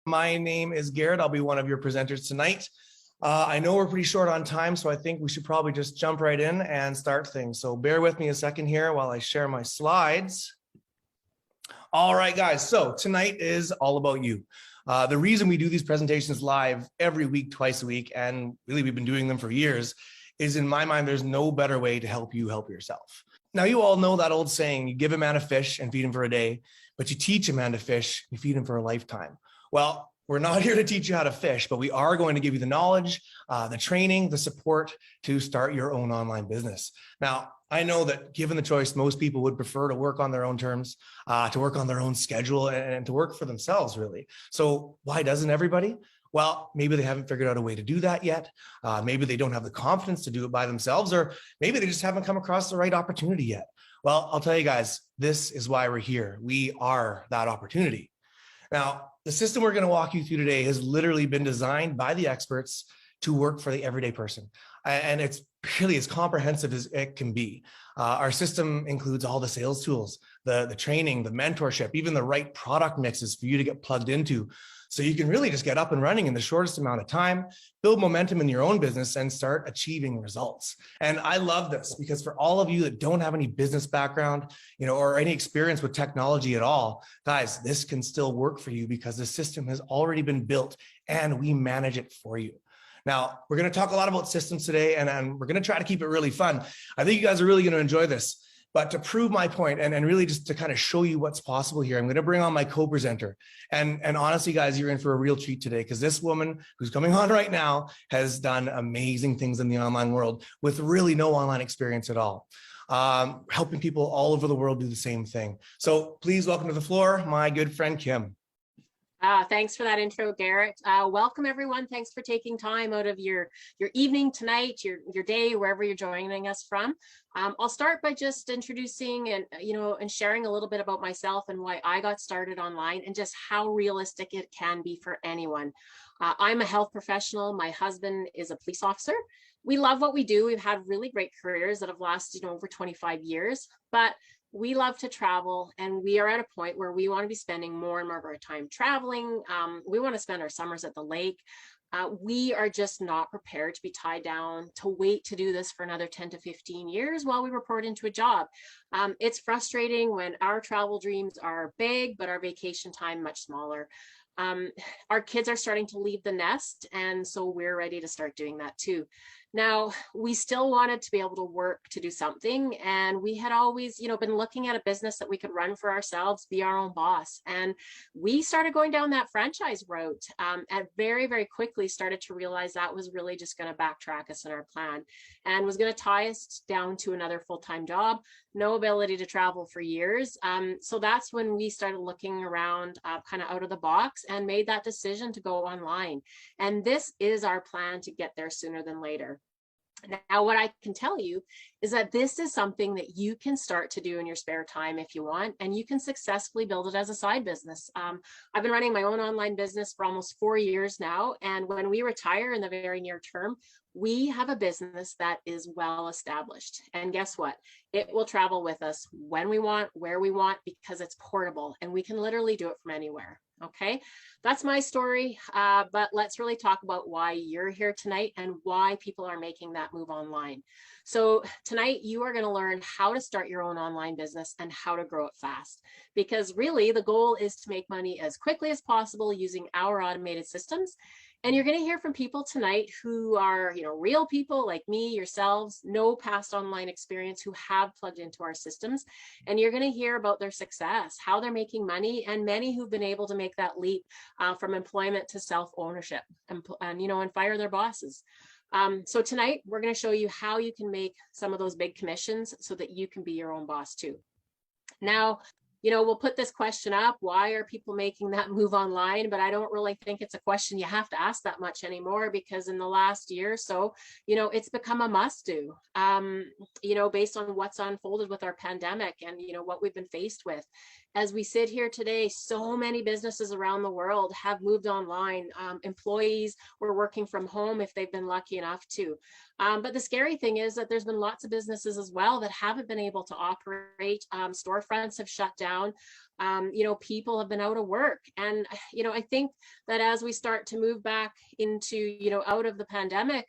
My name is Garrett. I'll be one of your presenters tonight. I know we're pretty short on time, so I think we should probably just jump right in and start things. So bear with me a second here while I share my slides. All right, guys. So tonight is all about you. The reason we do these presentations live every week, twice a week, and really we've been doing them for years, is in my mind, there's no better way to help you help yourself. Now, you all know that old saying, you give a man a fish and feed him for a day, but you teach a man to fish, you feed him for a lifetime. Well, we're not here to teach you how to fish, but we are going to give you the knowledge, the training, the support to start your own online business. Now, I know that given the choice, most people would prefer to work on their own terms, to work on their own schedule, and to work for themselves, really. So why doesn't everybody? Well, maybe they haven't figured out a way to do that yet. Maybe they don't have the confidence to do it by themselves, or maybe they just haven't come across the right opportunity yet. Well, I'll tell you guys, this is why we're here. We are that opportunity. Now, the system we're going to walk you through today has literally been designed by the experts to work for the everyday person. And it's really as comprehensive as it can be. Our system includes all the sales tools, the training, the mentorship, even the right product mixes for you to get plugged into. So you can really just get up and running in the shortest amount of time, build momentum in your own business, and start achieving results. And I love this because for all of you that don't have any business background, or any experience with technology at all, guys, this can still work for you because the system has already been built and we manage it for you. Now, we're going to talk a lot about systems today, and we're going to try to keep it really fun. I think you guys are really going to enjoy this. But to prove my point and really just to kind of show you what's possible here, I'm going to bring on my co-presenter. And honestly, guys, you're in for a real treat today because this woman who's coming on right now has done amazing things in the online world with really no online experience at all, helping people all over the world do the same thing. So please welcome to the floor, my good friend, Kim. Thanks for that intro, Garrett. Welcome, everyone. Thanks for taking time out of your evening, tonight, your day, wherever you're joining us from. I'll start by just introducing and sharing a little bit about myself and why I got started online and just how realistic it can be for anyone. I'm a health professional. My husband is a police officer. We love what we do. We've had really great careers that have lasted over 25 years, but we love to travel, and we are at a point where we want to be spending more and more of our time traveling. We want to spend our summers at the lake. We are just not prepared to be tied down to wait to do this for another 10 to 15 years while we report into a job. It's frustrating when our travel dreams are big, but our vacation time much smaller. Our kids are starting to leave the nest, and so we're ready to start doing that too. Now, we still wanted to be able to work to do something, and we had always, been looking at a business that we could run for ourselves, be our own boss. And we started going down that franchise route, and very, very quickly started to realize that was really just going to backtrack us in our plan and was going to tie us down to another full-time job, no ability to travel for years. So that's when we started looking around kind of out of the box and made that decision to go online. And this is our plan to get there sooner than later. Now, what I can tell you is that this is something that you can start to do in your spare time if you want, and you can successfully build it as a side business. I've been running my own online business for almost 4 years now, and when we retire in the very near term, we have a business that is well established. And guess what? It will travel with us when we want, where we want, because it's portable and we can literally do it from anywhere. Okay, that's my story, but let's really talk about why you're here tonight and why people are making that move online. So tonight you are going to learn how to start your own online business and how to grow it fast, because really the goal is to make money as quickly as possible using our automated systems. And you're going to hear from people tonight who are, real people like me, yourselves, no past online experience, who have plugged into our systems. And you're going to hear about their success, how they're making money, and many who've been able to make that leap from employment to self-ownership and fire their bosses. So tonight, we're going to show you how you can make some of those big commissions so that you can be your own boss too. Now, we'll put this question up, why are people making that move online? But I don't really think it's a question you have to ask that much anymore, because in the last year or so, it's become a must do, based on what's unfolded with our pandemic and, what we've been faced with. as we sit here today, so many businesses around the world have moved online. Employees were working from home if they've been lucky enough to. But the scary thing is that there's been lots of businesses as well that haven't been able to operate. Storefronts have shut down. People have been out of work. And, I think that as we start to move back into, out of the pandemic,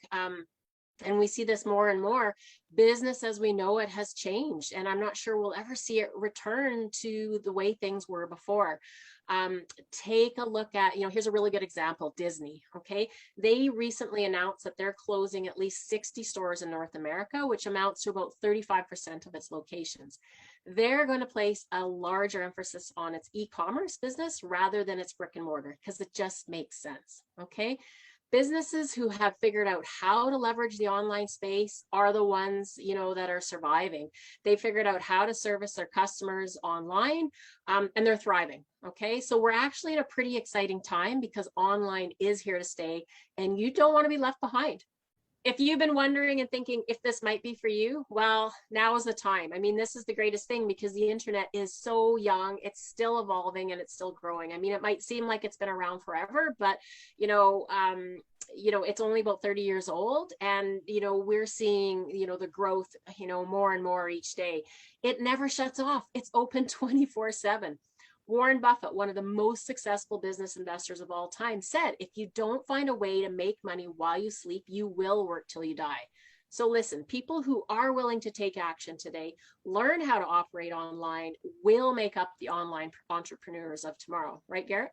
and we see this more and more, business as we know it has changed. And I'm not sure we'll ever see it return to the way things were before. Take a look at, here's a really good example, Disney, okay? They recently announced that they're closing at least 60 stores in North America, which amounts to about 35% of its locations. They're going to place a larger emphasis on its e-commerce business rather than its brick and mortar, because it just makes sense, okay? Businesses who have figured out how to leverage the online space are the ones, that are surviving. They figured out how to service their customers online, and they're thriving. Okay, so we're actually at a pretty exciting time because online is here to stay, and you don't want to be left behind. If you've been wondering and thinking if this might be for you, well, now is the time. I mean, this is the greatest thing because the internet is so young, it's still evolving and it's still growing. I mean, it might seem like it's been around forever, but it's only about 30 years old, and we're seeing the growth more and more each day. It never shuts off. It's open 24/7. Warren Buffett, one of the most successful business investors of all time, said, if you don't find a way to make money while you sleep, you will work till you die. So listen, people who are willing to take action today, learn how to operate online, will make up the online entrepreneurs of tomorrow. Right, Garrett?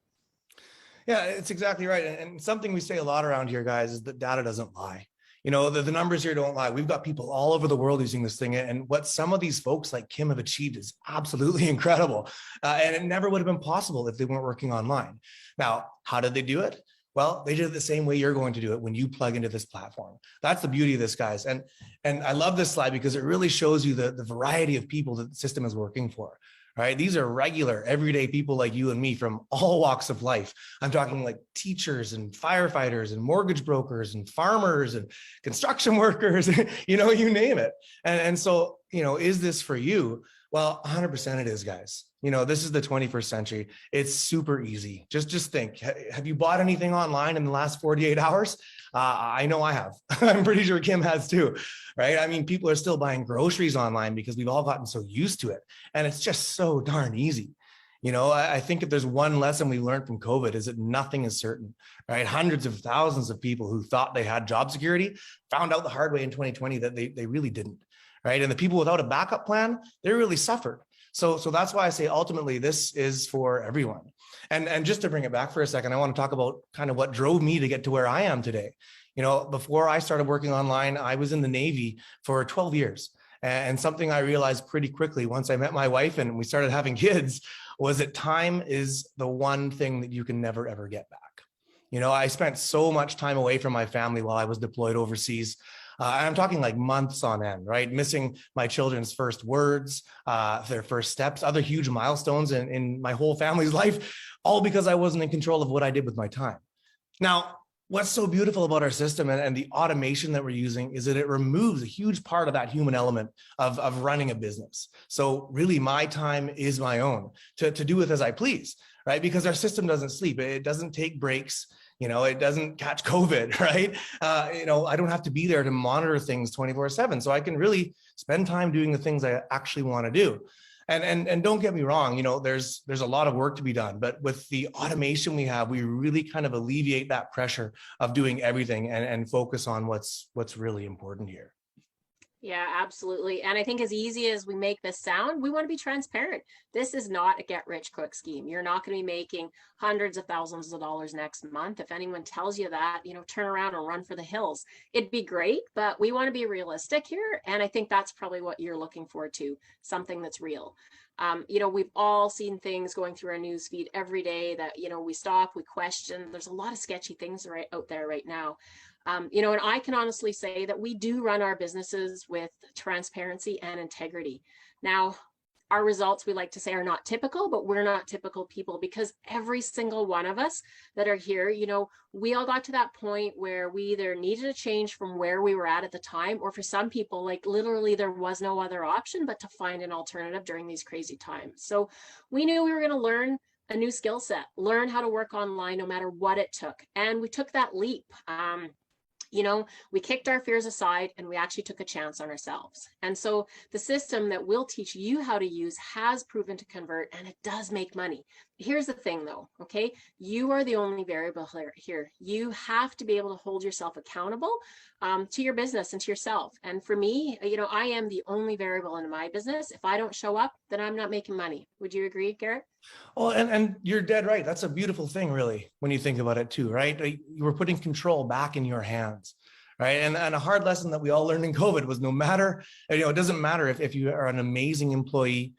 Yeah, it's exactly right. And something we say a lot around here, guys, is that data doesn't lie. The numbers here don't lie. We've got people all over the world using this thing. And what some of these folks like Kim have achieved is absolutely incredible. And it never would have been possible if they weren't working online. Now, how did they do it? Well, they did it the same way you're going to do it when you plug into this platform. That's the beauty of this, guys. And I love this slide because it really shows you the variety of people that the system is working for. Right? These are regular, everyday people like you and me from all walks of life. I'm talking like teachers and firefighters and mortgage brokers and farmers and construction workers, you name it. And so, is this for you? Well, 100% it is, guys. This is the 21st century. It's super easy. Just think, have you bought anything online in the last 48 hours? I know I have. I'm pretty sure Kim has too, right? I mean, people are still buying groceries online because we've all gotten so used to it. And it's just so darn easy. I think if there's one lesson we learned from COVID is that nothing is certain, right? Hundreds of thousands of people who thought they had job security found out the hard way in 2020 that they really didn't, right? And the people without a backup plan, they really suffered. So that's why I say ultimately this is for everyone. And just to bring it back for a second, I want to talk about kind of what drove me to get to where I am today. Before I started working online, I was in the Navy for 12 years. And something I realized pretty quickly once I met my wife and we started having kids was that time is the one thing that you can never, ever get back. I spent so much time away from my family while I was deployed overseas. I'm talking like months on end, right? Missing my children's first words, their first steps, other huge milestones in my whole family's life, all because I wasn't in control of what I did with my time. Now, what's so beautiful about our system and the automation that we're using is that it removes a huge part of that human element of running a business. So really my time is my own to do with as I please, right? Because our system doesn't sleep. It doesn't take breaks. It doesn't catch COVID, right? I don't have to be there to monitor things 24/7. So I can really spend time doing the things I actually want to do. And don't get me wrong, there's a lot of work to be done, but with the automation we have, we really kind of alleviate that pressure of doing everything and focus on what's really important here. Yeah, absolutely. And I think as easy as we make this sound, we want to be transparent. This is not a get rich quick scheme. You're not going to be making hundreds of thousands of dollars next month. If anyone tells you that, turn around and run for the hills. It'd be great, but we want to be realistic here. And I think that's probably what you're looking for too, something that's real. We've all seen things going through our news feed every day that, we stop, we question. There's a lot of sketchy things right out there right now. And I can honestly say that we do run our businesses with transparency and integrity. Now, Our results, we like to say, are not typical, but we're not typical people, because every single one of us that are here, we all got to that point where we either needed a change from where we were at the time, or for some people, like literally there was no other option but to find an alternative during these crazy times. So we knew we were going to learn a new skill set, learn how to work online no matter what it took. And we took that leap. We kicked our fears aside and we actually took a chance on ourselves. And so the system that we'll teach you how to use has proven to convert, and it does make money. Here's the thing though, okay? You are the only variable here. You have to be able to hold yourself accountable to your business and to yourself. And for me, I am the only variable in my business. If I don't show up, then I'm not making money. Would you agree, Garrett? Well, and you're dead right. That's a beautiful thing, really, when you think about it too, right? You were putting control back in your hands, right? And a hard lesson that we all learned in COVID was no matter, it doesn't matter if you are an amazing employee,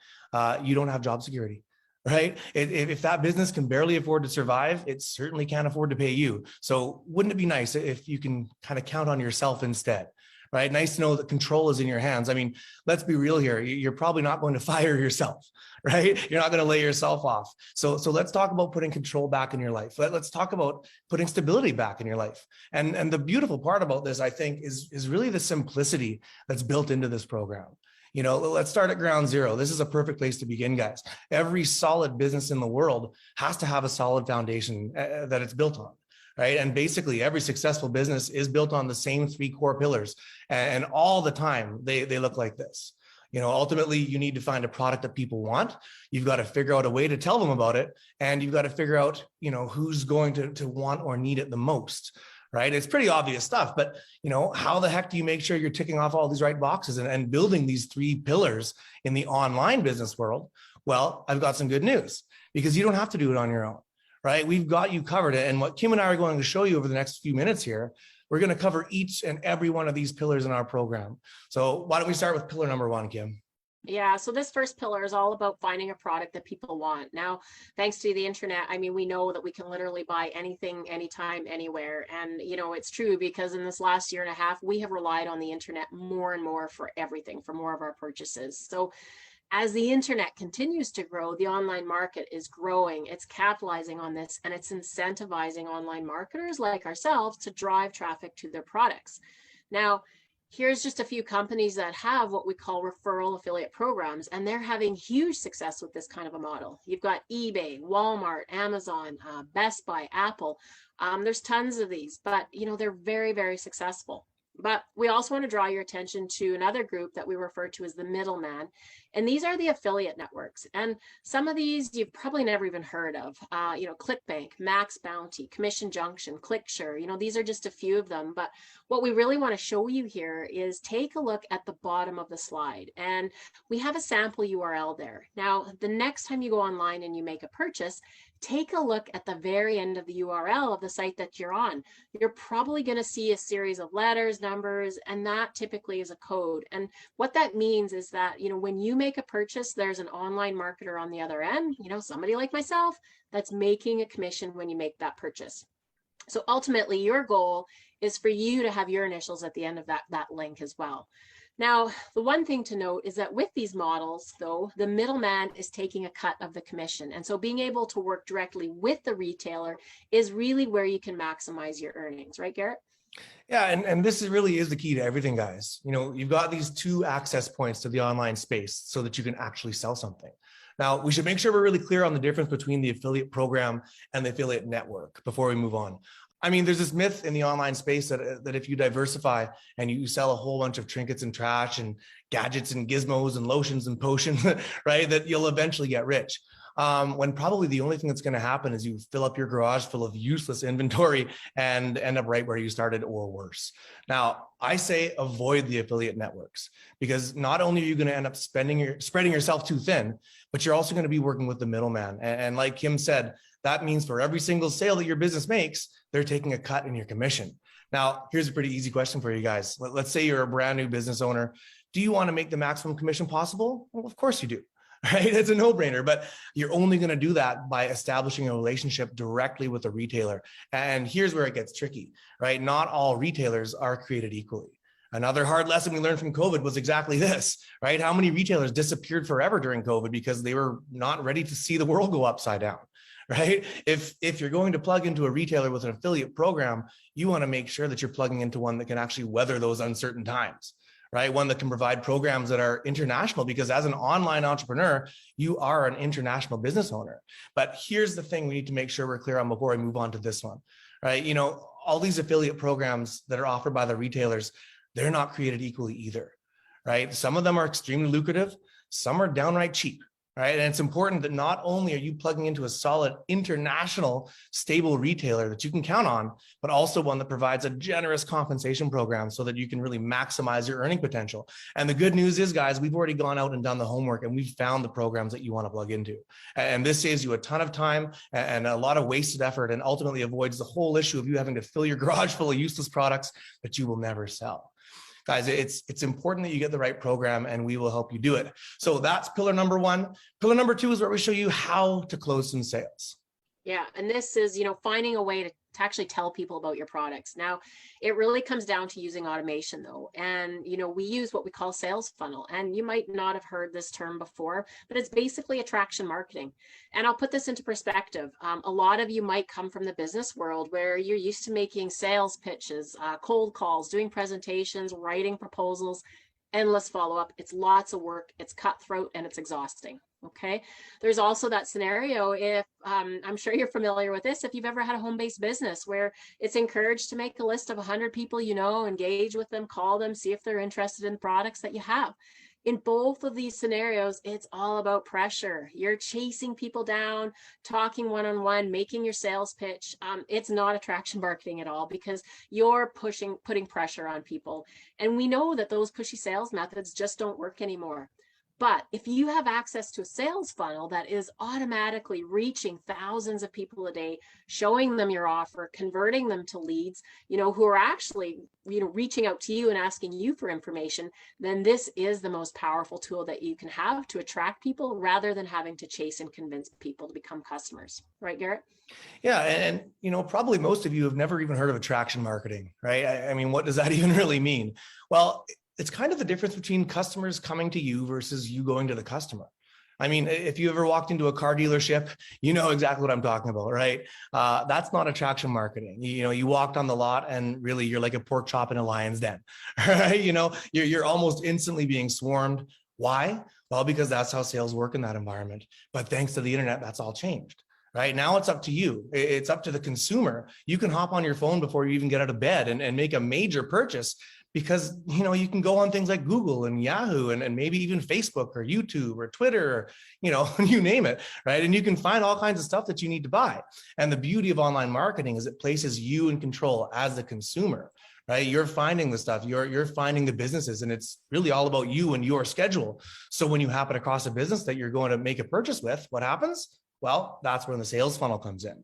you don't have job security, right? If that business can barely afford to survive, it certainly can't afford to pay you. So wouldn't it be nice if you can kind of count on yourself instead? Right? Nice to know that control is in your hands. I mean, let's be real here. You're probably not going to fire yourself, right? You're not going to lay yourself off. So let's talk about putting control back in your life. Let's talk about putting stability back in your life. And the beautiful part about this, I think, is really the simplicity that's built into this program. Let's start at ground zero. This is a perfect place to begin, guys. Every solid business in the world has to have a solid foundation that it's built on. Right. And basically every successful business is built on the same 3 core pillars. And all the time they look like this. Ultimately, you need to find a product that people want. You've got to figure out a way to tell them about it. And you've got to figure out, who's going to want or need it the most. Right. It's pretty obvious stuff. But, how the heck do you make sure you're ticking off all these right boxes and building these 3 pillars in the online business world? Well, I've got some good news, because you don't have to do it on your own. Right? We've got you covered. And what Kim and I are going to show you over the next few minutes here, we're going to cover each and every one of these pillars in our program. So why don't we start with pillar number 1, Kim? Yeah, so this first pillar is all about finding a product that people want. Now, thanks to the internet, we know that we can literally buy anything, anytime, anywhere. And, it's true, because in this last year and a half, we have relied on the internet more and more for everything, for more of our purchases. So as the internet continues to grow, the online market is growing. It's capitalizing on this, and it's incentivizing online marketers like ourselves to drive traffic to their products. Now, here's just a few companies that have what we call referral affiliate programs, and they're having huge success with this kind of a model. You've got eBay, Walmart, Amazon, Best Buy, Apple. There's tons of these, but they're very, very successful. But we also want to draw your attention to another group that we refer to as the middleman. And these are the affiliate networks. And some of these you've probably never even heard of. ClickBank, Max Bounty, Commission Junction, ClickShare. These are just a few of them. But what we really want to show you here is take a look at the bottom of the slide. And we have a sample URL there. Now, the next time you go online and you make a purchase, take a look at the very end of the URL of the site that you're on. You're probably going to see a series of letters, numbers, and that typically is a code. And what that means is that, when you make a purchase, there's an online marketer on the other end, somebody like myself, that's making a commission when you make that purchase. So ultimately, your goal is for you to have your initials at the end of that link as well. Now, the one thing to note is that with these models, though, the middleman is taking a cut of the commission. And so being able to work directly with the retailer is really where you can maximize your earnings, right, Garrett? Yeah, and this really is the key to everything, guys. You've got these 2 access points to the online space so that you can actually sell something. Now, we should make sure we're really clear on the difference between the affiliate program and the affiliate network before we move on. There's this myth in the online space that if you diversify and you sell a whole bunch of trinkets and trash and gadgets and gizmos and lotions and potions, right, that you'll eventually get rich. When probably the only thing that's going to happen is you fill up your garage full of useless inventory and end up right where you started or worse. Now, I say avoid the affiliate networks, because not only are you going to end up spreading yourself too thin, but you're also going to be working with the middleman. And like Kim said, that means for every single sale that your business makes, they're taking a cut in your commission. Now, here's a pretty easy question for you guys. Let's say you're a brand new business owner. Do you want to make the maximum commission possible? Well, of course you do. Right? It's a no-brainer, but you're only going to do that by establishing a relationship directly with a retailer. And here's where it gets tricky, right? Not all retailers are created equally, Another hard lesson we learned from COVID was exactly this, right? How many retailers disappeared forever during COVID because they were not ready to see the world go upside down, right? If you're going to plug into a retailer with an affiliate program, you want to make sure that you're plugging into one that can actually weather those uncertain times, right? One that can provide programs that are international, because as an online entrepreneur, you are an international business owner. But here's the thing we need to make sure we're clear on before we move on to this one, right? You know, all these affiliate programs that are offered by the retailers, they're not created equally either, right? Some of them are extremely lucrative, some are downright cheap, right? And it's important that not only are you plugging into a solid international stable retailer that you can count on, but also one that provides a generous compensation program so that you can really maximize your earning potential. And the good news is, guys, we've already gone out and done the homework and we've found the programs that you want to plug into. And this saves you a ton of time and a lot of wasted effort, and ultimately avoids the whole issue of you having to fill your garage full of useless products that you will never sell. Guys, it's important that you get the right program, and we will help you do it. So that's pillar number one. Pillar number two is where we show you how to close some sales. Yeah, and this is, finding a way to actually tell people about your products. Now, it really comes down to using automation though. And, we use what we call sales funnel. And you might not have heard this term before, but it's basically attraction marketing. And I'll put this into perspective. A lot of you might come from the business world where you're used to making sales pitches, cold calls, doing presentations, writing proposals, endless follow-up. It's lots of work, it's cutthroat, and it's exhausting. Okay. There's also that scenario, if I'm sure you're familiar with this, if you've ever had a home-based business where it's encouraged to make a list of 100 people, engage with them, call them, see if they're interested in products that you have. In both of these scenarios, it's all about pressure. You're chasing people down, talking one-on-one, making your sales pitch. It's not attraction marketing at all, because you're putting pressure on people. And we know that those pushy sales methods just don't work anymore. But if you have access to a sales funnel that is automatically reaching thousands of people a day, showing them your offer, converting them to leads, who are actually, reaching out to you and asking you for information, then this is the most powerful tool that you can have to attract people, rather than having to chase and convince people to become customers. Right, Garrett? Yeah. And probably most of you have never even heard of attraction marketing, right? I mean, what does that even really mean? Well, it's kind of the difference between customers coming to you versus you going to the customer. I mean, if you ever walked into a car dealership, you know exactly what I'm talking about, right? That's not attraction marketing. You walked on the lot and really you're like a pork chop in a lion's den, right? You're almost instantly being swarmed. Why? Well, because that's how sales work in that environment. But thanks to the internet, that's all changed. Right now, it's up to you. It's up to the consumer. You can hop on your phone before you even get out of bed and make a major purchase, because you can go on things like Google and Yahoo and maybe even Facebook or YouTube or Twitter, or, you name it, right? And you can find all kinds of stuff that you need to buy. And the beauty of online marketing is it places you in control as the consumer, right? You're finding the stuff, you're finding the businesses, and it's really all about you and your schedule. So when you happen across a business that you're going to make a purchase with, what happens? Well, that's when the sales funnel comes in.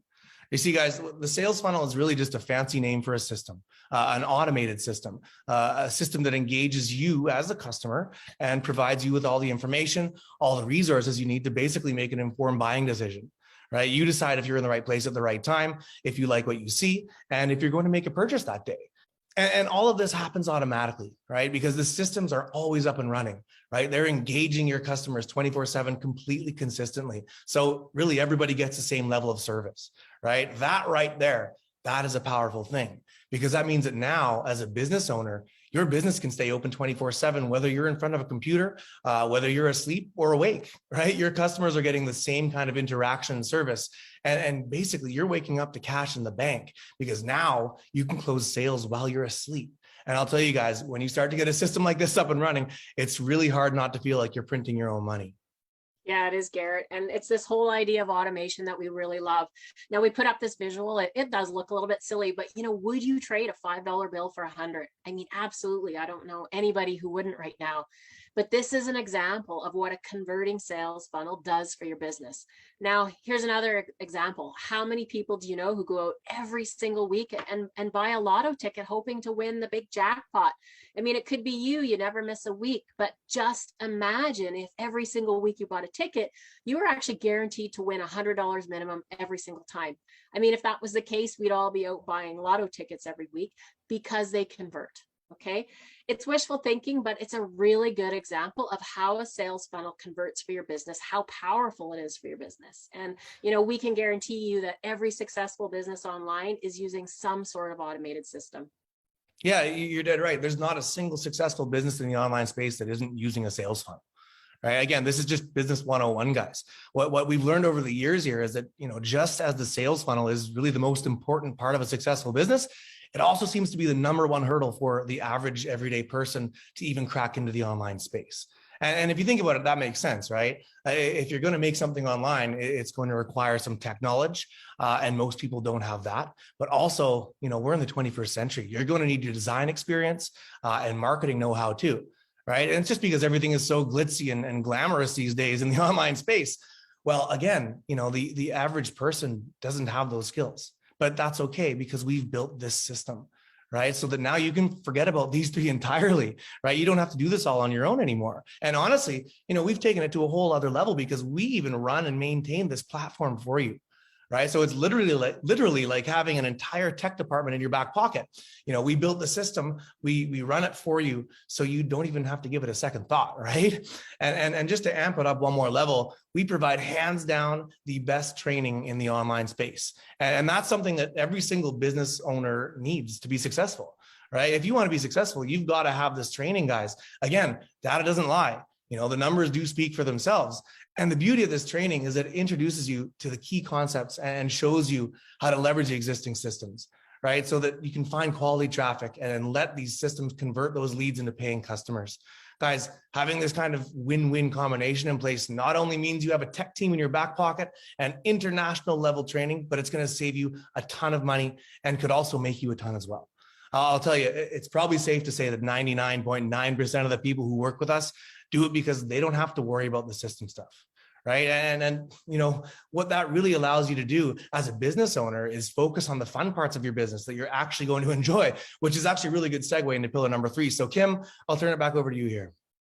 You see, guys, the sales funnel is really just a fancy name for a system, an automated system, a system that engages you as a customer and provides you with all the information, all the resources you need to basically make an informed buying decision, right? You decide if you're in the right place at the right time, if you like what you see, and if you're going to make a purchase that day. And all of this happens automatically, right? Because the systems are always up and running, right? They're engaging your customers 24/7 completely consistently. So really everybody gets the same level of service, right? That right there, that is a powerful thing, because that means that now as a business owner, your business can stay open 24/7, whether you're in front of a computer, whether you're asleep or awake, right? Your customers are getting the same kind of interaction and service. And basically you're waking up to cash in the bank, because now you can close sales while you're asleep. And I'll tell you guys, when you start to get a system like this up and running, it's really hard not to feel like you're printing your own money. Yeah, it is, Garrett. And it's this whole idea of automation that we really love. Now, we put up this visual. It does look a little bit silly, but would you trade a $5 bill for 100? I mean, absolutely. I don't know anybody who wouldn't right now. But this is an example of what a converting sales funnel does for your business. Now, here's another example. How many people do you know who go out every single week and buy a lotto ticket hoping to win the big jackpot? I mean, it could be you never miss a week, but just imagine if every single week you bought a ticket, you were actually guaranteed to win $100 minimum every single time. I mean, if that was the case, we'd all be out buying lotto tickets every week, because they convert. Okay, it's wishful thinking, but it's a really good example of how a sales funnel converts for your business, how powerful it is for your business. And, we can guarantee you that every successful business online is using some sort of automated system. Yeah, you're dead right. There's not a single successful business in the online space that isn't using a sales funnel. Right. Again, this is just business 101, guys. What we've learned over the years here is that, just as the sales funnel is really the most important part of a successful business, it also seems to be the number one hurdle for the average everyday person to even crack into the online space. And if you think about it, that makes sense, right? If you're going to make something online, it's going to require some tech knowledge, and most people don't have that. But also, we're in the 21st century. You're going to need your design experience and marketing know-how too. Right. And it's just because everything is so glitzy and glamorous these days in the online space. Well, again, the average person doesn't have those skills, but that's okay because we've built this system, right? So that now you can forget about these three entirely, right? You don't have to do this all on your own anymore. And honestly, we've taken it to a whole other level because we even run and maintain this platform for you. Right. So it's literally like having an entire tech department in your back pocket. We built the system, we run it for you. So you don't even have to give it a second thought. Right. And just to amp it up one more level, we provide hands down the best training in the online space. And that's something that every single business owner needs to be successful. Right. If you want to be successful, you've got to have this training, guys. Again, data doesn't lie. The numbers do speak for themselves. And the beauty of this training is that it introduces you to the key concepts and shows you how to leverage the existing systems, right? So that you can find quality traffic and let these systems convert those leads into paying customers. Guys, having this kind of win-win combination in place not only means you have a tech team in your back pocket and international level training, but it's going to save you a ton of money and could also make you a ton as well. I'll tell you, it's probably safe to say that 99.9% of the people who work with us do it because they don't have to worry about the system stuff, right? And what that really allows you to do as a business owner is focus on the fun parts of your business that you're actually going to enjoy, which is actually a really good segue into pillar number 3. So Kim, I'll turn it back over to you here.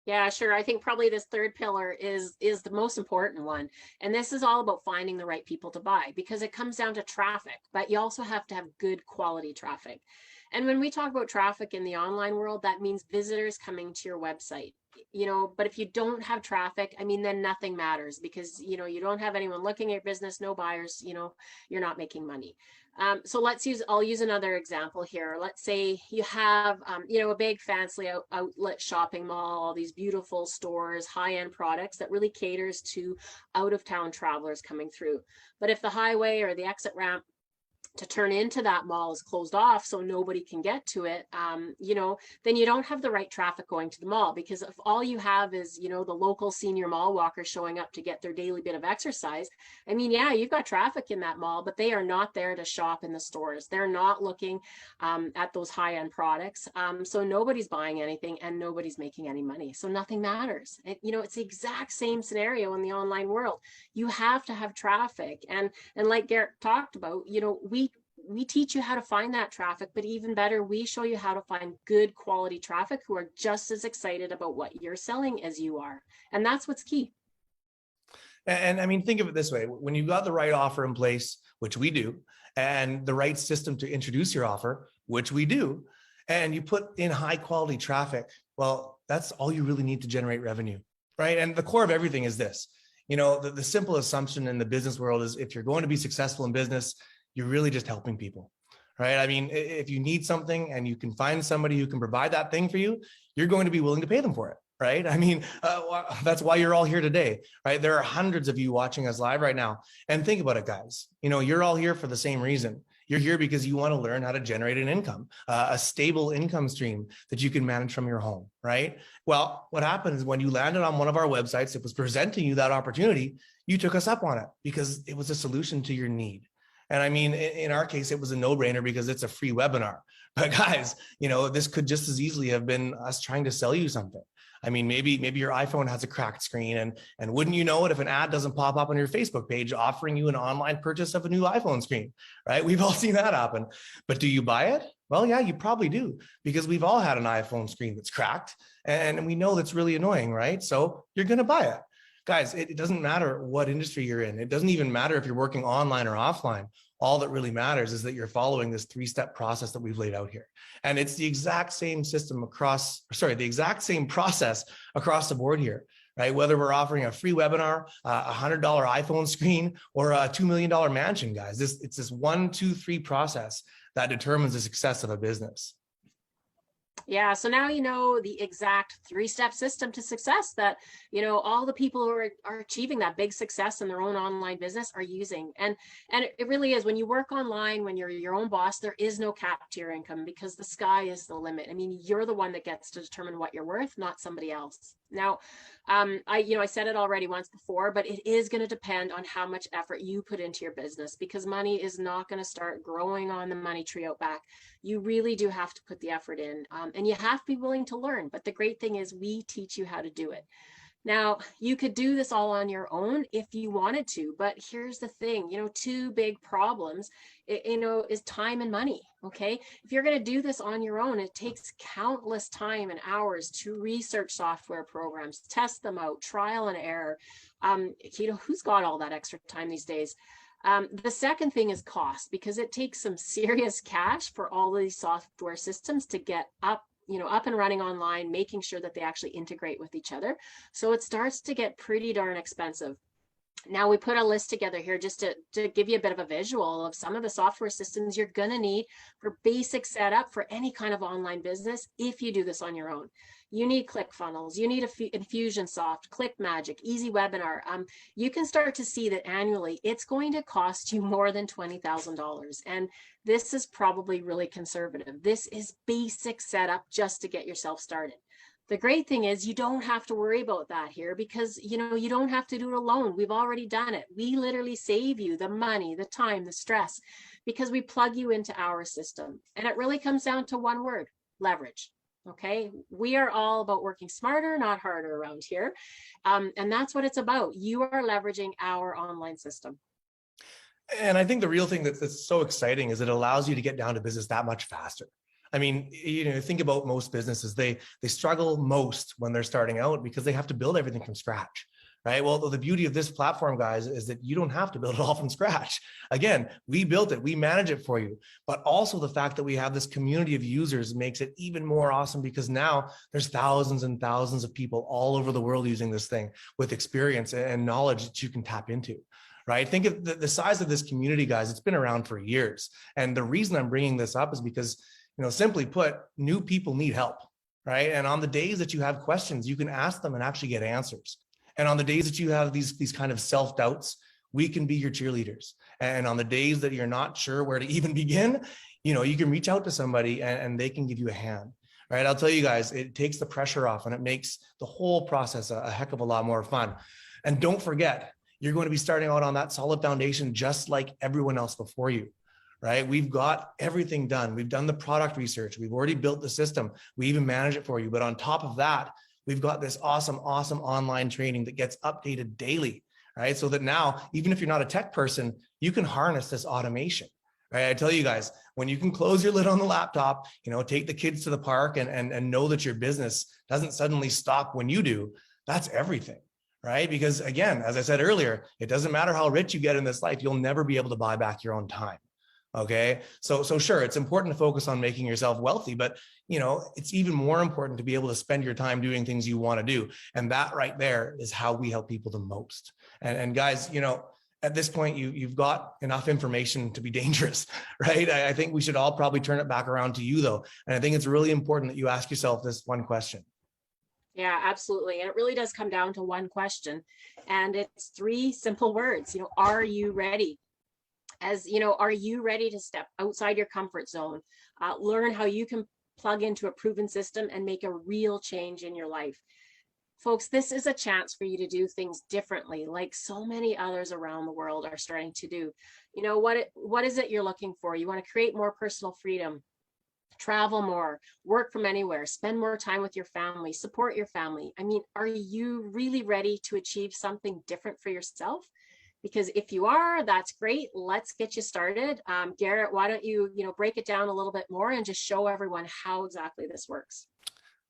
Yeah, sure. I think probably this third pillar is the most important one. And this is all about finding the right people to buy because it comes down to traffic, but you also have to have good quality traffic. And when we talk about traffic in the online world, that means visitors coming to your website. But if you don't have traffic, then nothing matters because, you don't have anyone looking at your business, no buyers, you're not making money. So I'll use another example here. Let's say you have, a big fancy outlet shopping mall, all these beautiful stores, high-end products that really caters to out-of-town travelers coming through. But if the highway or the exit ramp to turn into that mall is closed off so nobody can get to it, then you don't have the right traffic going to the mall because if all you have is, the local senior mall walkers showing up to get their daily bit of exercise, yeah, you've got traffic in that mall, but they are not there to shop in the stores. They're not looking at those high-end products. So nobody's buying anything and nobody's making any money. So nothing matters. It's the exact same scenario in the online world. You have to have traffic. And like Garrett talked about, we teach you how to find that traffic, but even better, we show you how to find good quality traffic who are just as excited about what you're selling as you are. And that's what's key. And think of it this way, when you've got the right offer in place, which we do, and the right system to introduce your offer, which we do, and you put in high quality traffic, well, that's all you really need to generate revenue, right? And the core of everything is this, the simple assumption in the business world is if you're going to be successful in business, you're really just helping people, right? If you need something and you can find somebody who can provide that thing for you, you're going to be willing to pay them for it, right? That's why you're all here today, right? There are hundreds of you watching us live right now. And think about it, guys. You're all here for the same reason. You're here because you want to learn how to generate an income, a stable income stream that you can manage from your home, right? Well, what happened is when you landed on one of our websites, it was presenting you that opportunity, you took us up on it because it was a solution to your need. And in our case, it was a no-brainer because it's a free webinar. But guys, this could just as easily have been us trying to sell you something. Maybe your iPhone has a cracked screen and wouldn't you know it if an ad doesn't pop up on your Facebook page offering you an online purchase of a new iPhone screen, right? We've all seen that happen. But do you buy it? Well, yeah, you probably do because we've all had an iPhone screen that's cracked and we know that's really annoying, right? So you're going to buy it. Guys, it doesn't matter what industry you're in. It doesn't even matter if you're working online or offline. All that really matters is that you're following this 3-step process that we've laid out here. And it's the exact same the exact same process across the board here, right? Whether we're offering a free webinar, a $100 iPhone screen, or a $2 million mansion, guys, it's this 1, 2, 3 process that determines the success of a business. Yeah, so now you know the exact 3-step system to success that, all the people who are achieving that big success in their own online business are using. And it really is, when you work online, when you're your own boss, there is no cap to your income because the sky is the limit. I mean, you're the one that gets to determine what you're worth, not somebody else. Now, I said it already once before, but it is going to depend on how much effort you put into your business, because money is not going to start growing on the money tree out back. You really do have to put the effort in, and you have to be willing to learn. But the great thing is we teach you how to do it. Now, you could do this all on your own if you wanted to, but here's the thing, 2 big problems, is time and money. Okay. If you're going to do this on your own, it takes countless time and hours to research software programs, test them out, trial and error. Who's got all that extra time these days? The second thing is cost, because it takes some serious cash for all these software systems to get up and running online, making sure that they actually integrate with each other. So it starts to get pretty darn expensive. Now, we put a list together here just to give you a bit of a visual of some of the software systems you're going to need for basic setup for any kind of online business if you do this on your own. You need ClickFunnels, you need Infusionsoft, ClickMagic, Easy Webinar. You can start to see that annually it's going to cost you more than $20,000. And this is probably really conservative. This is basic setup just to get yourself started. The great thing is you don't have to worry about that here, because you don't have to do it alone. We've already done it. We literally save you the money, the time, the stress, because we plug you into our system. And it really comes down to one word: leverage. Okay, we are all about working smarter, not harder around here. And that's what it's about. You are leveraging our online system. And I think the real thing that's so exciting is it allows you to get down to business that much faster. I mean, think about most businesses, they struggle most when they're starting out because they have to build everything from scratch, right? Well, the beauty of this platform, guys, is that you don't have to build it all from scratch. Again, we built it, we manage it for you, but also the fact that we have this community of users makes it even more awesome, because now there's thousands and thousands of people all over the world using this thing with experience and knowledge that you can tap into. Right? Think of the size of this community, guys. It's been around for years. And the reason I'm bringing this up is because, simply put, new people need help, right? And on the days that you have questions, you can ask them and actually get answers. And on the days that you have these kind of self-doubts, we can be your cheerleaders. And on the days that you're not sure where to even begin, you can reach out to somebody and they can give you a hand. Right? I'll tell you guys, it takes the pressure off and it makes the whole process a heck of a lot more fun. And don't forget, you're going to be starting out on that solid foundation just like everyone else before you, right? We've got everything done. We've done the product research. We've already built the system. We even manage it for you. But on top of that, we've got this awesome online training that gets updated daily, right? So that now, even if you're not a tech person, you can harness this automation, right? I tell you guys, when you can close your lid on the laptop, take the kids to the park and know that your business doesn't suddenly stop when you do, that's everything. Right? Because again, as I said earlier, it doesn't matter how rich you get in this life, you'll never be able to buy back your own time. Okay. So sure, it's important to focus on making yourself wealthy, but it's even more important to be able to spend your time doing things you want to do. And that right there is how we help people the most. And guys, at this point, you've got enough information to be dangerous, right? I think we should all probably turn it back around to you though. And I think it's really important that you ask yourself this one question. Yeah, absolutely. And it really does come down to one question. And it's 3 simple words. Are you ready? Are you ready to step outside your comfort zone? Learn how you can plug into a proven system and make a real change in your life. Folks, this is a chance for you to do things differently, like so many others around the world are starting to do. What is it you're looking for? You want to create more personal freedom, travel more, work from anywhere, spend more time with your family, support your family. I mean, are you really ready to achieve something different for yourself? Because if you are, that's great. Let's get you started. Garrett, why don't you, break it down a little bit more and just show everyone how exactly this works.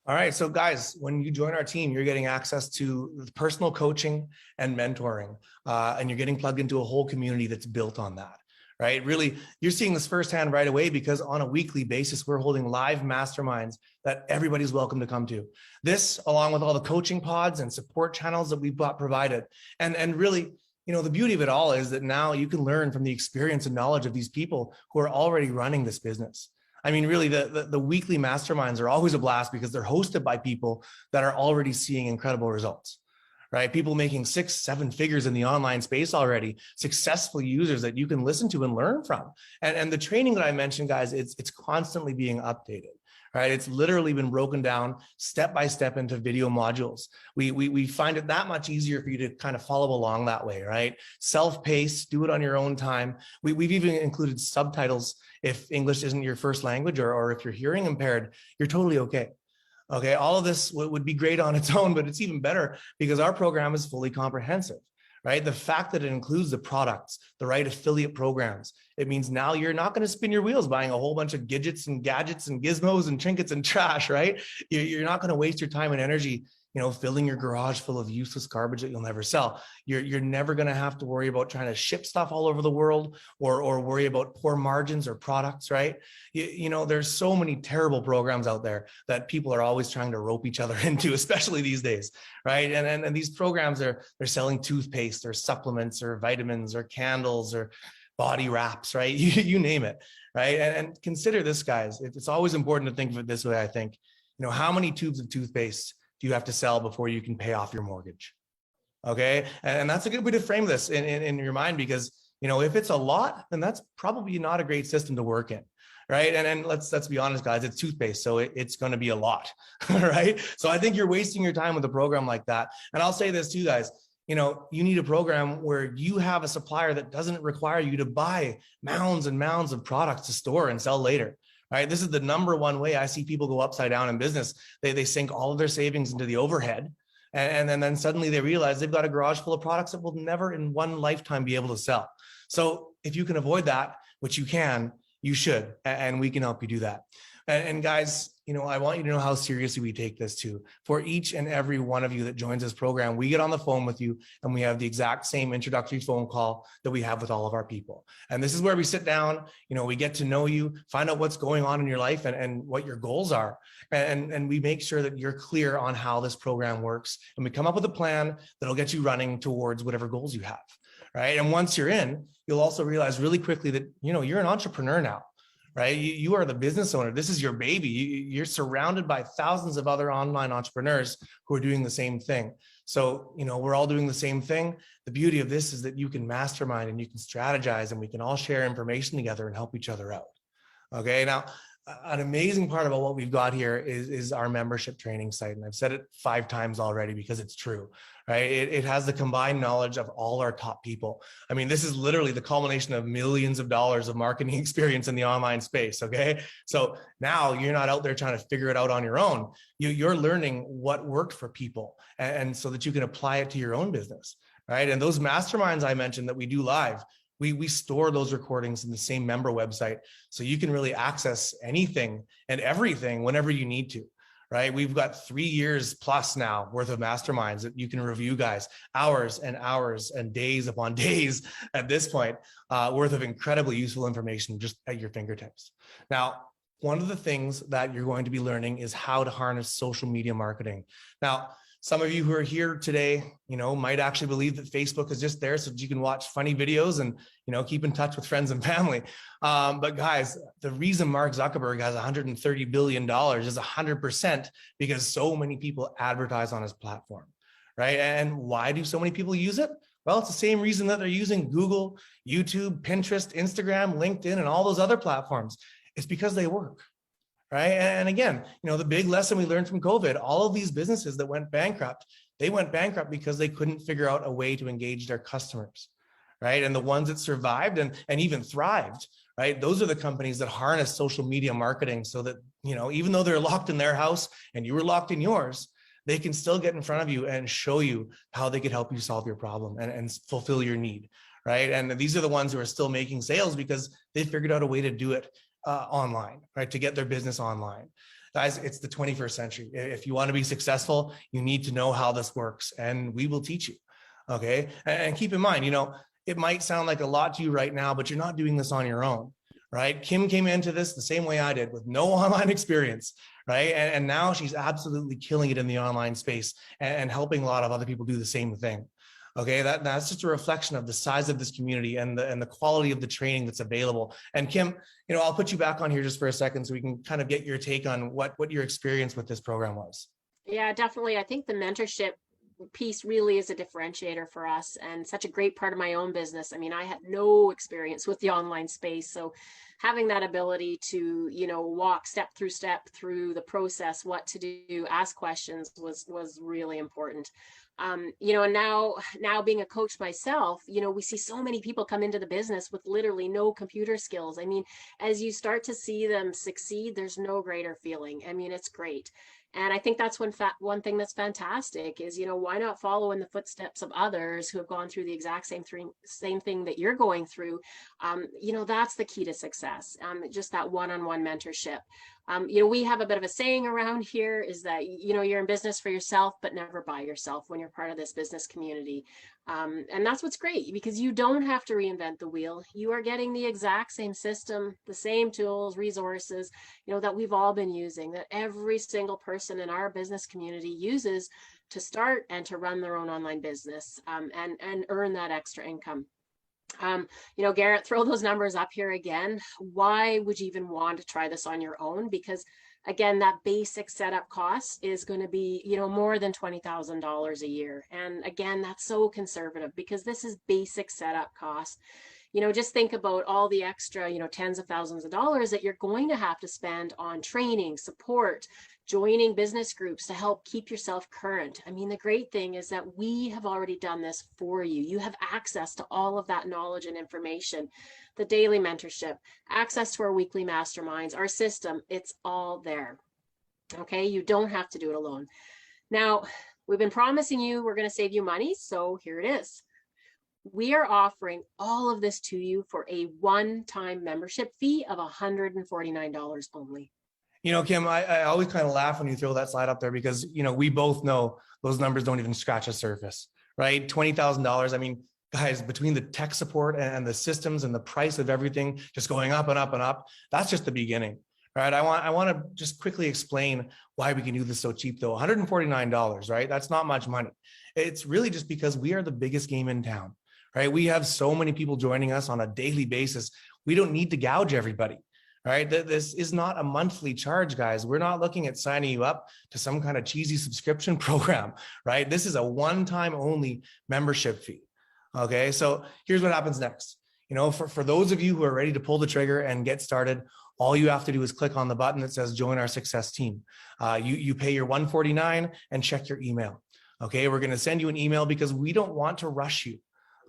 All right. So guys, when you join our team, you're getting access to personal coaching and mentoring, and you're getting plugged into a whole community that's built on that. right? Really, you're seeing this firsthand right away because on a weekly basis, we're holding live masterminds that everybody's welcome to come to. This, along with all the coaching pods and support channels that we've got provided. And really, the beauty of it all is that now you can learn from the experience and knowledge of these people who are already running this business. I mean, really, the weekly masterminds are always a blast because they're hosted by people that are already seeing incredible results, right? People making 6-7 figures in the online space already, successful users that you can listen to and learn from. And the training that I mentioned, guys, it's constantly being updated, right? It's literally been broken down step by step into video modules. We find it that much easier for you to kind of follow along that way, right? Self-paced, do it on your own time. We've even included subtitles if English isn't your first language, or if you're hearing impaired, you're totally okay. Okay, all of this would be great on its own, but it's even better because our program is fully comprehensive, right? The fact that it includes the products, the right affiliate programs, it means now you're not going to spin your wheels buying a whole bunch of gadgets and gizmos and trinkets and trash, right? You're not going to waste your time and energy, filling your garage full of useless garbage that you'll never sell. You're never going to have to worry about trying to ship stuff all over the world or worry about poor margins or products, right? There's so many terrible programs out there that people are always trying to rope each other into, especially these days, right? And these programs they're selling toothpaste or supplements or vitamins or candles or body wraps, right? You name it, right? And consider this, guys. It's always important to think of it this way, I think. How many tubes of toothpaste do you have to sell before you can pay off your mortgage? Okay. And that's a good way to frame this in your mind, because, if it's a lot, then that's probably not a great system to work in. Right. And let's be honest, guys, it's toothpaste. So it's going to be a lot. Right. So I think you're wasting your time with a program like that. And I'll say this too, guys, you need a program where you have a supplier that doesn't require you to buy mounds and mounds of products to store and sell later. Right. This is the number one way I see people go upside down in business. They sink all of their savings into the overhead. And then suddenly they realize they've got a garage full of products that will never in one lifetime be able to sell. So if you can avoid that, which you can, you should, and we can help you do that. And guys, I want you to know how seriously we take this too. For each and every one of you that joins this program, we get on the phone with you and we have the exact same introductory phone call that we have with all of our people. And this is where we sit down, we get to know you, find out what's going on in your life and what your goals are. And we make sure that you're clear on how this program works. And we come up with a plan that'll get you running towards whatever goals you have. Right. And once you're in, you'll also realize really quickly that, you're an entrepreneur now. Right? You are the business owner. This is your baby. You're surrounded by thousands of other online entrepreneurs who are doing the same thing. So, we're all doing the same thing. The beauty of this is that you can mastermind and you can strategize and we can all share information together and help each other out. Okay. Now, an amazing part about what we've got here is our membership training site. And I've said it 5 times already because it's true, right? It has the combined knowledge of all our top people. I mean, this is literally the culmination of millions of dollars of marketing experience in the online space. Okay. So now you're not out there trying to figure it out on your own. You're learning what worked for people and so that you can apply it to your own business. Right. And those masterminds I mentioned that we do live, we store those recordings in the same member website. So you can really access anything and everything whenever you need to, right? We've got 3 years plus now worth of masterminds that you can review, guys, hours and hours and days upon days at this point, worth of incredibly useful information just at your fingertips. Now, one of the things that you're going to be learning is how to harness social media marketing. Now, some of you who are here today, might actually believe that Facebook is just there so that you can watch funny videos and, keep in touch with friends and family. But guys, the reason Mark Zuckerberg has $130 billion is 100% because so many people advertise on his platform, right? And why do so many people use it? Well, it's the same reason that they're using Google, YouTube, Pinterest, Instagram, LinkedIn, and all those other platforms. It's because they work. Right. And again, the big lesson we learned from COVID, all of these businesses that went bankrupt, they went bankrupt because they couldn't figure out a way to engage their customers. Right. And the ones that survived and even thrived, right, those are the companies that harness social media marketing so that, even though they're locked in their house and you were locked in yours, they can still get in front of you and show you how they could help you solve your problem and fulfill your need. Right. And these are the ones who are still making sales because they figured out a way to do it online, right? To get their business online. Guys, it's the 21st century. If you want to be successful, you need to know how this works and we will teach you. Okay. And keep in mind, it might sound like a lot to you right now, but you're not doing this on your own, right? Kim came into this the same way I did, with no online experience, right? And now she's absolutely killing it in the online space and helping a lot of other people do the same thing. Okay, that's just a reflection of the size of this community and the quality of the training that's available. And Kim, I'll put you back on here just for a second so we can kind of get your take on what your experience with this program was. Yeah, definitely. I think the mentorship piece really is a differentiator for us and such a great part of my own business. I mean, I had no experience with the online space, so having that ability to, walk step through the process, what to do, ask questions was really important. And now being a coach myself, we see so many people come into the business with literally no computer skills. I mean, as you start to see them succeed, there's no greater feeling. I mean, it's great. And I think that's one thing that's fantastic is, why not follow in the footsteps of others who have gone through the exact same thing that you're going through? That's the key to success. Just that one-on-one mentorship. We have a bit of a saying around here is that, you're in business for yourself, but never by yourself when you're part of this business community. And that's what's great, because you don't have to reinvent the wheel. You are getting the exact same system, the same tools, resources, that we've all been using, that every single person in our business community uses to start and to run their own online business, and earn that extra income. Garrett, throw those numbers up here again. Why would you even want to try this on your own? Because again, that basic setup cost is going to be, more than $20,000 a year. And again, that's so conservative because this is basic setup cost. Just think about all the extra, tens of thousands of dollars that you're going to have to spend on training, support, joining business groups to help keep yourself current. I mean, the great thing is that we have already done this for you. You have access to all of that knowledge and information, the daily mentorship, access to our weekly masterminds, our system, it's all there. Okay, you don't have to do it alone. Now, we've been promising you we're going to save you money, so here it is. We are offering all of this to you for a one-time membership fee of $149 only. Kim, I always kind of laugh when you throw that slide up there because, we both know those numbers don't even scratch the surface, right? $20,000. I mean, guys, between the tech support and the systems and the price of everything just going up and up and up, that's just the beginning, right? I want to just quickly explain why we can do this so cheap though. $149, right? That's not much money. It's really just because we are the biggest game in town, right? We have so many people joining us on a daily basis. We don't need to gouge everybody. All right, this is not a monthly charge, guys. We're not looking at signing you up to some kind of cheesy subscription program, right? This is a one-time only membership fee. Okay, so here's what happens next. For those of you who are ready to pull the trigger and get started, all you have to do is click on the button that says join our success team. You pay your $149 and check your email. Okay, we're going to send you an email because we don't want to rush you.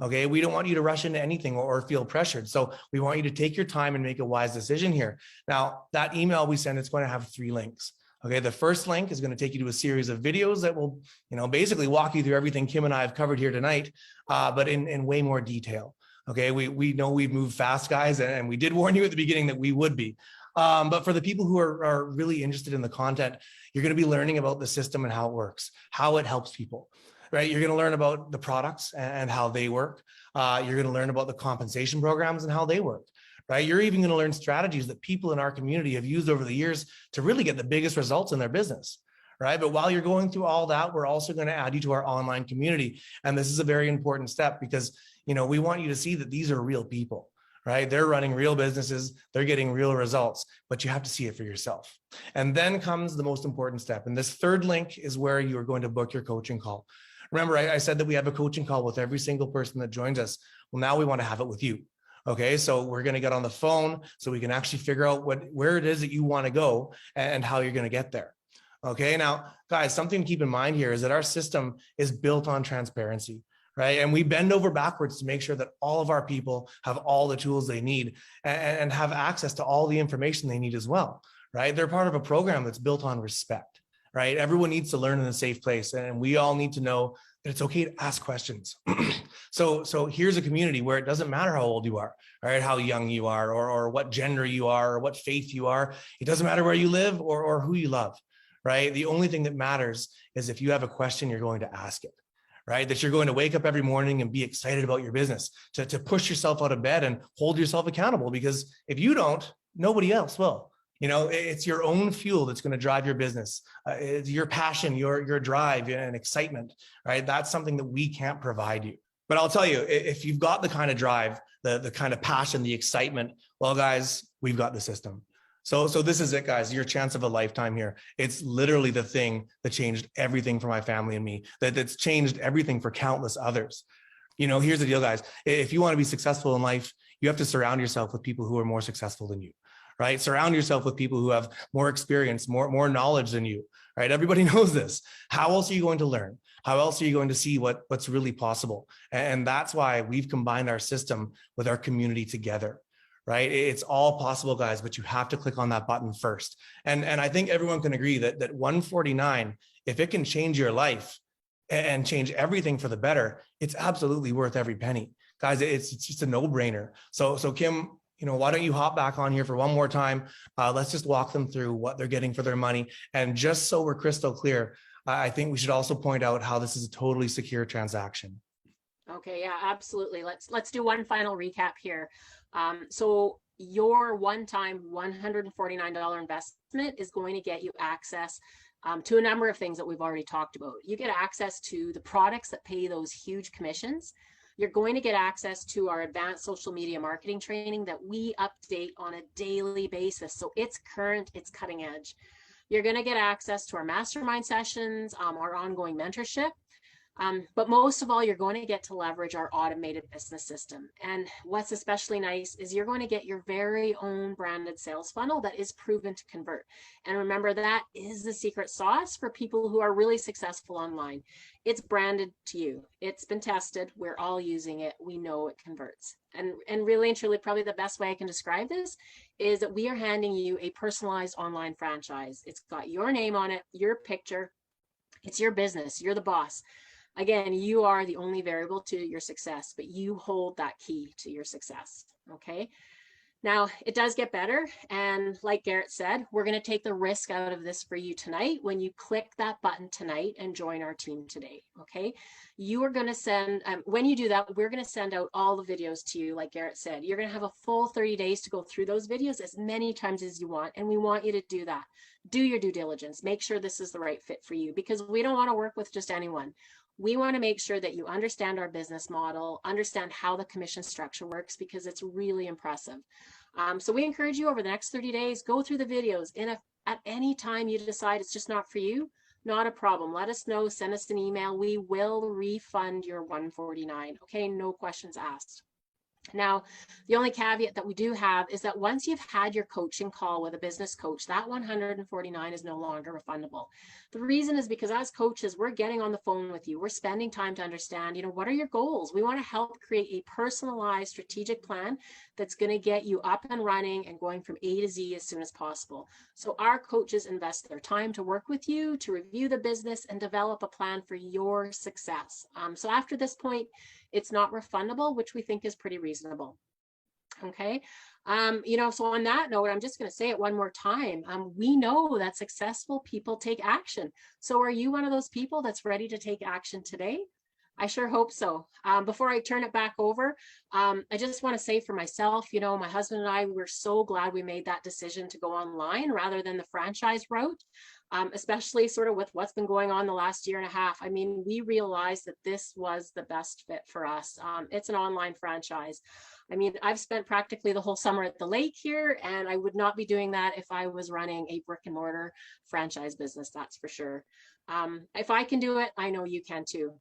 Okay, we don't want you to rush into anything or feel pressured. So we want you to take your time and make a wise decision here. Now, that email we send, it's going to have 3 links. Okay, the first link is going to take you to a series of videos that will, basically walk you through everything Kim and I have covered here tonight, but in way more detail. Okay, we know we've moved fast, guys, and we did warn you at the beginning that we would be. But for the people who are really interested in the content, you're going to be learning about the system and how it works, how it helps people. Right? You're going to learn about the products and how they work. You're going to learn about the compensation programs and how they work. Right? You're even going to learn strategies that people in our community have used over the years to really get the biggest results in their business. Right? But while you're going through all that, we're also going to add you to our online community. And this is a very important step because, we want you to see that these are real people. Right? They're running real businesses. They're getting real results, but you have to see it for yourself. And then comes the most important step. And this third link is where you are going to book your coaching call. Remember, I said that we have a coaching call with every single person that joins us. Well, now we want to have it with you. Okay, so we're going to get on the phone so we can actually figure out where it is that you want to go and how you're going to get there. Okay, now, guys, something to keep in mind here is that our system is built on transparency, right? And we bend over backwards to make sure that all of our people have all the tools they need and have access to all the information they need as well, right? They're part of a program that's built on respect. Right? Everyone needs to learn in a safe place, and we all need to know that it's okay to ask questions. So here's a community where it doesn't matter how old you are, right? How young you are, or what gender you are, or what faith you are. It doesn't matter where you live or who you love, right? The only thing that matters is if you have a question, you're going to ask it, right? That you're going to wake up every morning and be excited about your business, to push yourself out of bed and hold yourself accountable, because if you don't, nobody else will. You know, it's your own fuel that's going to drive your business. It's your passion, your drive and excitement, right? That's something that we can't provide you. But I'll tell you, if you've got the kind of drive, the kind of passion, the excitement, well, guys, we've got the system. So this is it, guys, your chance of a lifetime here. It's literally the thing that changed everything for my family and me, that's changed everything for countless others. You know, here's the deal, guys. If you want to be successful in life, you have to surround yourself with people who are more successful than you, right? Surround yourself with people who have more experience, more knowledge than you, right? Everybody knows this. How else are you going to learn? How else are you going to see what's really possible? And that's why we've combined our system with our community together, right? It's all possible, guys, but you have to click on that button first. And I think everyone can agree that 149, if it can change your life and change everything for the better, it's absolutely worth every penny. Guys, it's just a no-brainer. So Kim, you know, why don't you hop back on here for one more time? Let's just walk them through what they're getting for their money. And just so we're crystal clear, I think we should also point out how this is a totally secure transaction. Okay, yeah, absolutely. Let's do one final recap here. So your one-time $149 investment is going to get you access to a number of things that we've already talked about. You get access to the products that pay those huge commissions. You're going to get access to our advanced social media marketing training that we update on a daily basis. So it's current, it's cutting edge. You're going to get access to our mastermind sessions, our ongoing mentorship. But most of all, you're going to get to leverage our automated business system. And what's especially nice is you're going to get your very own branded sales funnel that is proven to convert. And remember, that is the secret sauce for people who are really successful online. It's branded to you. It's been tested. We're all using it. We know it converts. And really and truly, probably the best way I can describe this is that we are handing you a personalized online franchise. It's got your name on it, your picture. It's your business. You're the boss. Again, you are the only variable to your success, but you hold that key to your success, okay? Now, it does get better. And like Garrett said, we're going to take the risk out of this for you tonight when you click that button tonight and join our team today, okay? You are going to send, when you do that, we're going to send out all the videos to you, like Garrett said. You're going to have a full 30 days to go through those videos as many times as you want, and we want you to do that. Do your due diligence. Make sure this is the right fit for you, because we don't want to work with just anyone. We want to make sure that you understand our business model, understand how the commission structure works, because it's really impressive. So we encourage you over the next 30 days, go through the videos. And if at any time you decide it's just not for you, not a problem. Let us know, send us an email. We will refund your $149. Okay, no questions asked. Now, the only caveat that we do have is that once you've had your coaching call with a business coach, that $149 is no longer refundable. The reason is because as coaches, we're getting on the phone with you. We're spending time to understand, what are your goals? We want to help create a personalized strategic plan that's going to get you up and running and going from A to Z as soon as possible. So our coaches invest their time to work with you, to review the business and develop a plan for your success. So after this point, it's not refundable, which we think is pretty reasonable. Okay. So on that note, I'm just going to say it one more time. We know that successful people take action. So are you one of those people that's ready to take action today? I sure hope so. Before I turn it back over, I just want to say for myself, my husband and I, we're so glad we made that decision to go online rather than the franchise route, especially sort of with what's been going on the last year and a half. I mean, we realized that this was the best fit for us. It's an online franchise. I mean, I've spent practically the whole summer at the lake here, and I would not be doing that if I was running a brick and mortar franchise business, that's for sure. If I can do it, I know you can too.